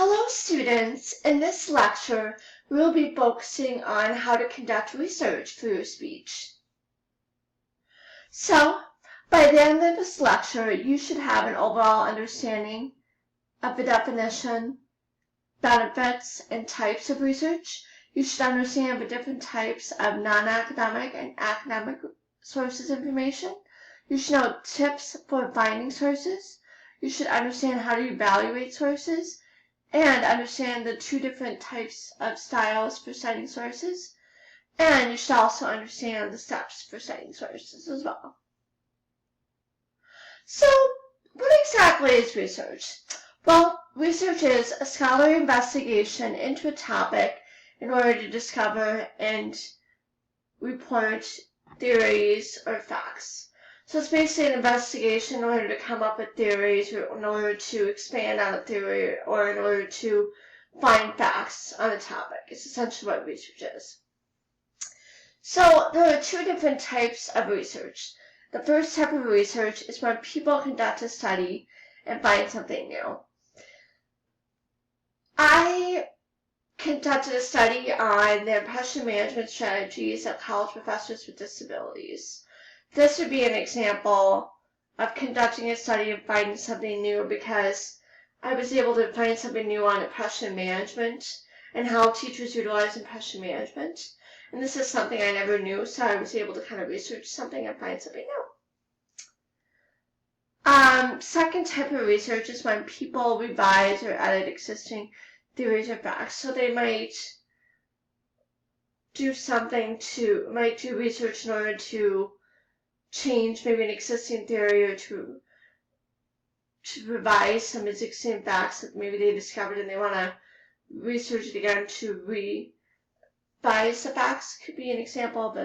Hello students, in this lecture we will be focusing on how to conduct research through speech. So, by the end of this lecture you should have an overall understanding of the definition, benefits, and types of research. You should understand the different types of non-academic and academic sources of information. You should know tips for finding sources. You should understand how to evaluate sources and understand the two different types of styles for citing sources. And you should also understand the steps for citing sources as well. So, what exactly is research? Well, research is a scholarly investigation into a topic in order to discover and report theories or facts. So it's basically an investigation in order to come up with theories, or in order to expand on a theory, or in order to find facts on a topic. It's essentially what research is. So there are two different types of research. The first type of research is when people conduct a study and find something new. I conducted a study on the impression management strategies of college professors with disabilities. This would be an example of conducting a study and finding something new, because I was able to find something new on impression management and how teachers utilize impression management. And this is something I never knew, so I was able to kind of research something and find something new. Second type of research is when people revise or edit existing theories or facts. So they might do research in order to change maybe an existing theory, or to revise some existing facts that maybe they discovered, and they want to research it again to revise the facts. Could be an example of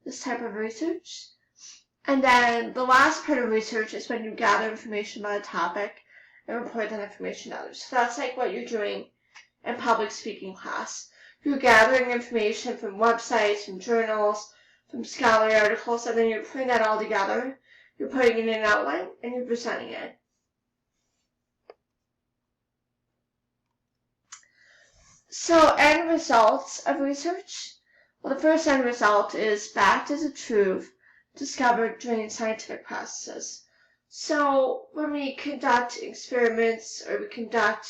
this type of research. And then the last part of research is when you gather information about a topic and report that information to others. So that's like what you're doing in public speaking class. You're gathering information from websites, from journals, from scholarly articles, and then you're putting that all together. You're putting it in an outline and you're presenting it. So, end results of research. Well, the first end result is fact is a truth discovered during scientific processes. So, when we conduct experiments or we conduct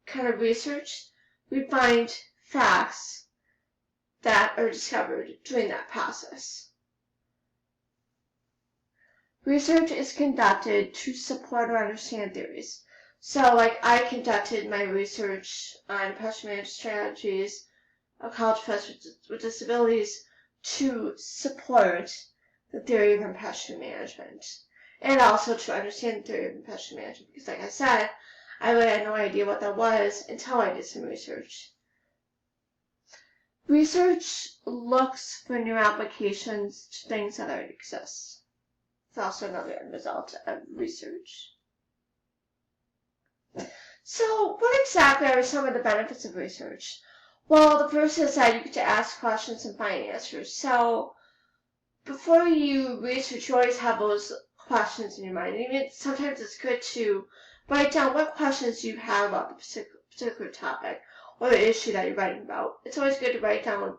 kind of research, we find facts that are discovered during that process. Research is conducted to support or understand theories. So, like, I conducted my research on impression management strategies of college professors with disabilities to support the theory of impression management, and also to understand the theory of impression management, because, like I said, I really had no idea what that was until I did some research. Research looks for new applications to things that already exist. It's also another end result of research. So, what exactly are some of the benefits of research? Well, the first is that you get to ask questions and find answers. So, before you research, you always have those questions in your mind. Even sometimes it's good to write down what questions you have about the particular topic or the issue that you're writing about. It's always good to write down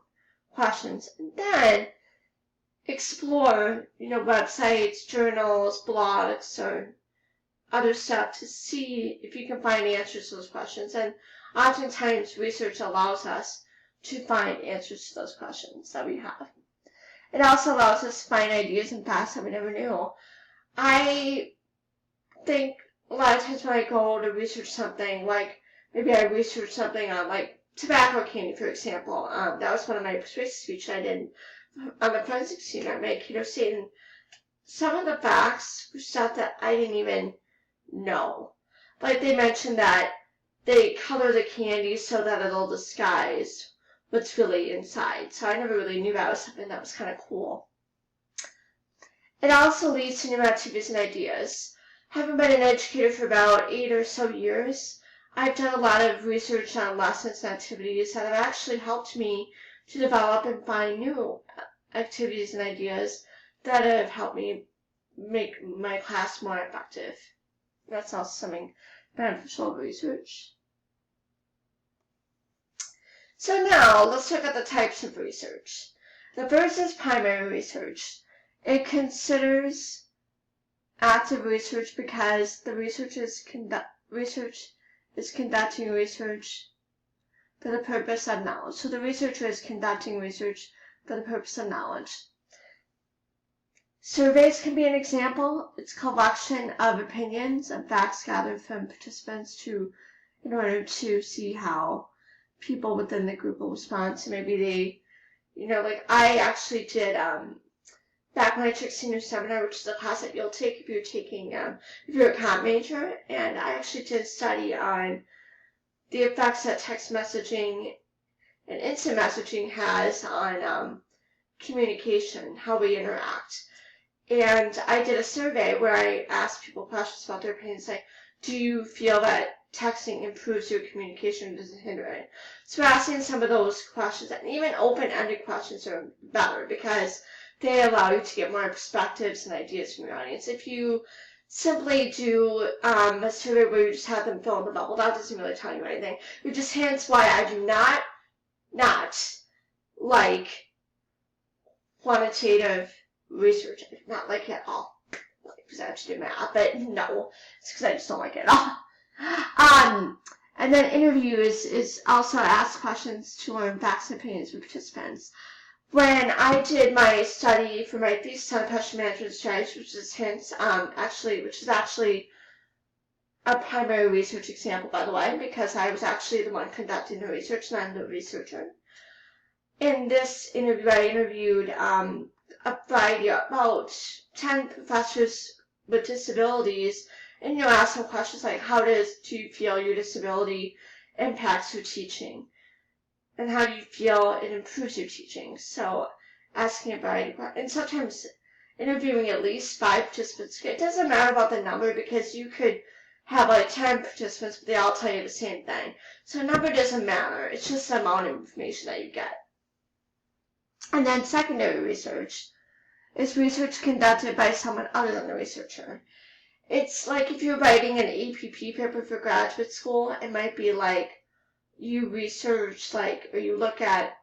questions and then explore, websites, journals, blogs, or other stuff to see if you can find answers to those questions. And oftentimes research allows us to find answers to those questions that we have. It also allows us to find ideas and facts that we never knew. I think a lot of times when I go to research something, like maybe I research something on like tobacco candy, for example. That was one of my persuasive speeches I did on the forensics team at Mankato State, and some of the facts were stuff that I didn't even know. Like they mentioned that they color the candy so that it'll disguise what's really inside. So I never really knew that was something that was kind of cool. It also leads to new activities and ideas. Having been an educator for about 8 or so years, I've done a lot of research on lessons and activities that have actually helped me to develop and find new activities and ideas that have helped me make my class more effective. That's also something beneficial of research. So now let's look at the types of research. The first is primary research. It considers active research because the research is conducting research for the purpose of knowledge. So the researcher is conducting research for the purpose of knowledge. Surveys can be an example. It's a collection of opinions and facts gathered from participants in order to see how people within the group will respond. So maybe they, like I actually did, back when I took senior seminar, which is a class that you'll take if you're a comp major, and I actually did a study on the effects that text messaging and instant messaging has on communication, how we interact. And I did a survey where I asked people questions about their opinions, like, do you feel that texting improves your communication or does it hinder it? So asking some of those questions, and even open-ended questions are better because they allow you to get more perspectives and ideas from your audience. If you simply do a survey where you just have them fill in the bubble, that doesn't really tell you anything. Which is hence why I do not like quantitative research. I do not like it at all. Because I have to do math, but no, it's because I just don't like it at all. And then interview is also ask questions to learn facts and opinions from participants. When I did my study for my thesis on pressure management strategy, which is actually a primary research example, by the way, because I was actually the one conducting the research, and I'm the researcher. In this interview, I interviewed a variety of about 10 professors with disabilities, and ask them questions like, do you feel your disability impacts your teaching? And how do you feel it improves your teaching? So asking a variety of questions, and sometimes interviewing at least 5 participants. It doesn't matter about the number because you could have like 10 participants, but they all tell you the same thing. So number doesn't matter. It's just the amount of information that you get. And then secondary research is research conducted by someone other than the researcher. It's like if you're writing an APP paper for graduate school, it might be like you research, or you look at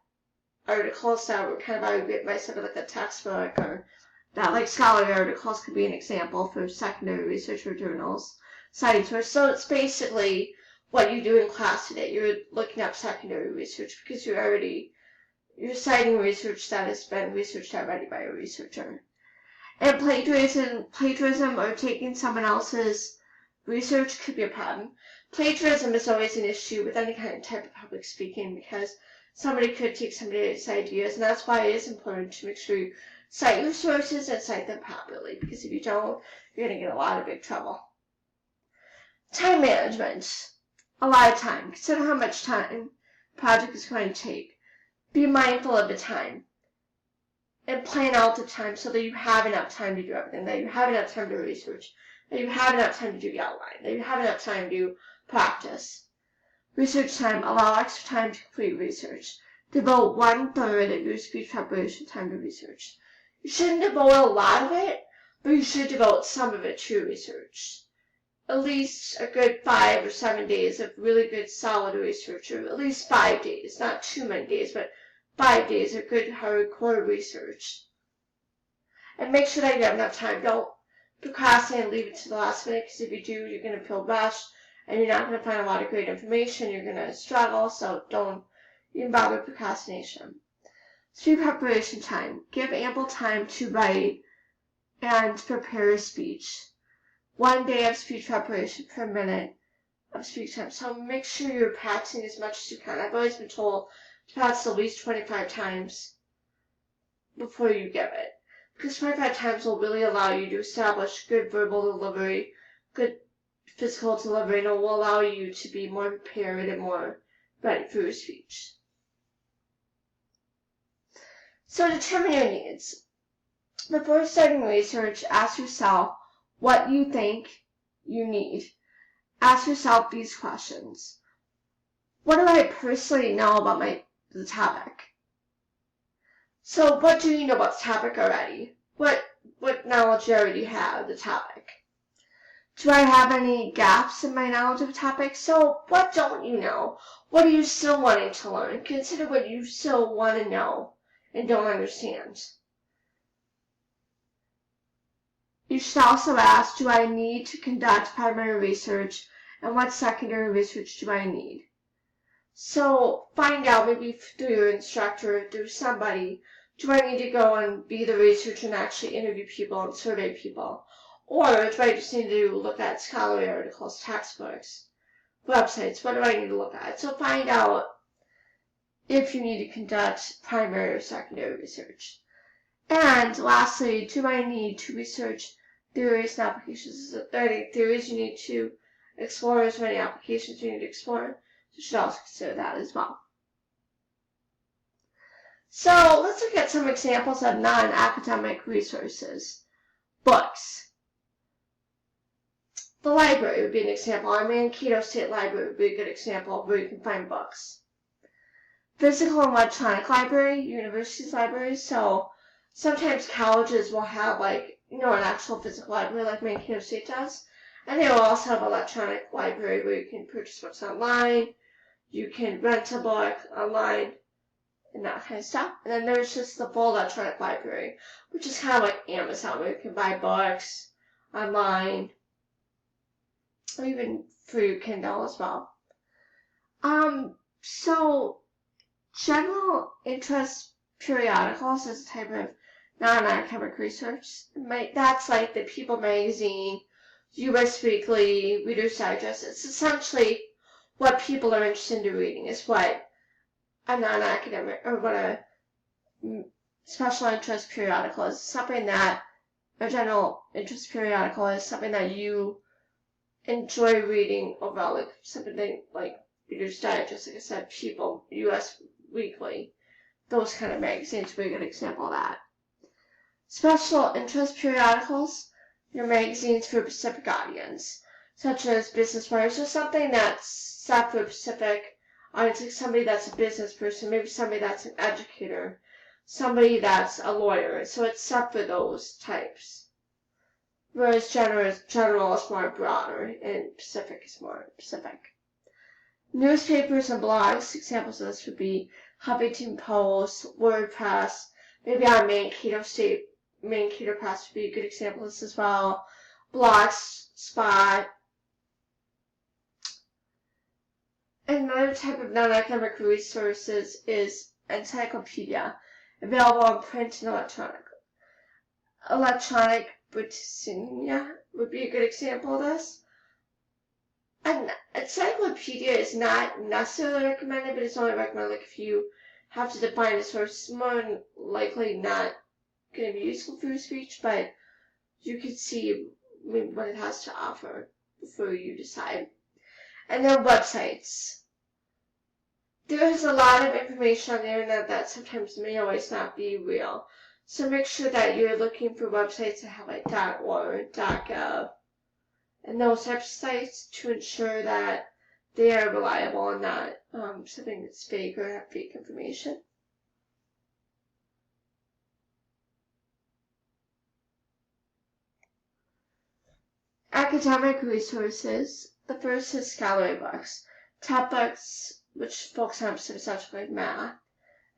articles that were kind of written by somebody like a textbook, or that scholarly articles could be an example for secondary research or journals, citing source. So it's basically what you do in class today. You're looking up secondary research because you're citing research that has been researched already by a researcher. And plagiarism or taking someone else's research could be a problem. Plagiarism is always an issue with any kind of type of public speaking because somebody could take somebody's ideas, and that's why it is important to make sure you cite your sources and cite them properly, because if you don't, you're going to get a lot of big trouble. Time management. A lot of time. Consider how much time the project is going to take. Be mindful of the time. And plan out the time so that you have enough time to do everything, that you have enough time to research, that you have enough time to do the outline, that you have enough time to practice. Research time. Allow extra time to complete research. Devote 1/3 of your speech preparation time to research. You shouldn't devote a lot of it, but you should devote some of it to research. At least a good 5 or 7 days of really good solid research, or at least 5 days, not too many days, but 5 days of good hardcore research. And make sure that you have enough time. Don't procrastinate and leave it to the last minute, because if you do, you're going to feel rushed, and you're not going to find a lot of great information. You're going to struggle, so don't even bother with procrastination. Speech preparation time. Give ample time to write and prepare a speech. 1 day of speech preparation per minute of speech time. So make sure you're practicing as much as you can. I've always been told to practice at least 25 times before you give it, because 25 times will really allow you to establish good verbal delivery, good physical delivery, and it will allow you to be more prepared and more ready for your speech. So determine your needs. Before starting research, ask yourself what you think you need. Ask yourself these questions. What do I personally know about the topic? So what do you know about the topic already? What knowledge you already have of the topic? Do I have any gaps in my knowledge of a topic? So what don't you know? What are you still wanting to learn? Consider what you still want to know and don't understand. You should also ask, do I need to conduct primary research, and what secondary research do I need? So find out, maybe through your instructor, through somebody, do I need to go and be the researcher and actually interview people and survey people? Or do I just need to look at scholarly articles, textbooks, websites? What do I need to look at? So find out if you need to conduct primary or secondary research. And lastly, do I need to research theories and applications? Are there any theories you need to explore? Is there any applications you need to explore? You should also consider that as well. So let's look at some examples of non-academic resources. Books. The library would be an example. Our Mankato State Library would be a good example of where you can find books. Physical and electronic library, universities libraries. So sometimes colleges will have an actual physical library like Mankato State does. And they will also have an electronic library where you can purchase books online. You can rent a book online and that kind of stuff. And then there's just the full electronic library, which is kind of like Amazon, where you can buy books online, or even through Kindle as well. So general interest periodicals is a type of non-academic research. That's like the People magazine, U.S. Weekly, Reader's Digest. It's essentially what people are interested in reading is what a non-academic or what a special interest periodical is. Something that a general interest periodical is something that you enjoy reading overall, like something like Reader's Digest, like I said, People, U.S. Weekly, those kind of magazines would be a good example of that. Special interest periodicals, your magazines for a specific audience, such as Business Writers, or something that's set for a specific audience, like somebody that's a business person, maybe somebody that's an educator, somebody that's a lawyer. So it's set for those types. Whereas general is more broader and specific is more specific. Newspapers and blogs, examples of this would be Huffington Post, WordPress, maybe our Mankato Press would be a good example of this as well. Blogspot. Another type of non-academic resources is encyclopedia, available in print and electronic. Electronic Britannia would be a good example of this. An encyclopedia is not necessarily recommended, but it's only recommended if you have to define a source. It's more than likely not going to be useful for your speech, but you can see what it has to offer before you decide. And then websites. There's a lot of information on the internet that sometimes may always not be real. So make sure that you're looking for websites that have like .org, .gov, and those types of sites to ensure that they are reliable and not something that's fake or have fake information. Academic resources. The first is scholarly books. Top books which focus on specific subjects like math,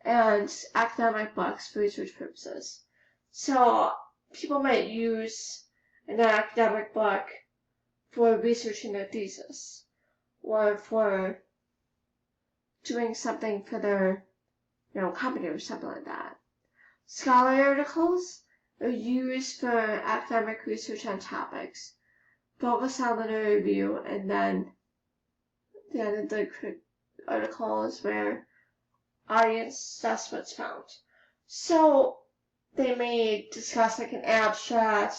and academic books for research purposes. So people might use an academic book for researching their thesis, or for doing something for their, company or something like that. Scholarly articles are used for academic research on topics, focus on literary review, and then the end of the article is where audience assess what's found. So they may discuss like an abstract,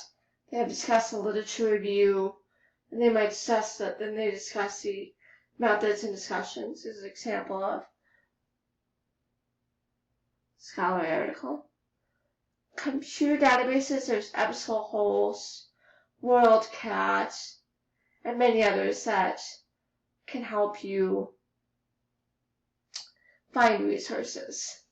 they have discussed a literature review, and they might discuss that, then they discuss the methods and discussions. This is an example of scholarly article. Computer databases, there's EBSCOhost, WorldCat, and many others that can help you find resources.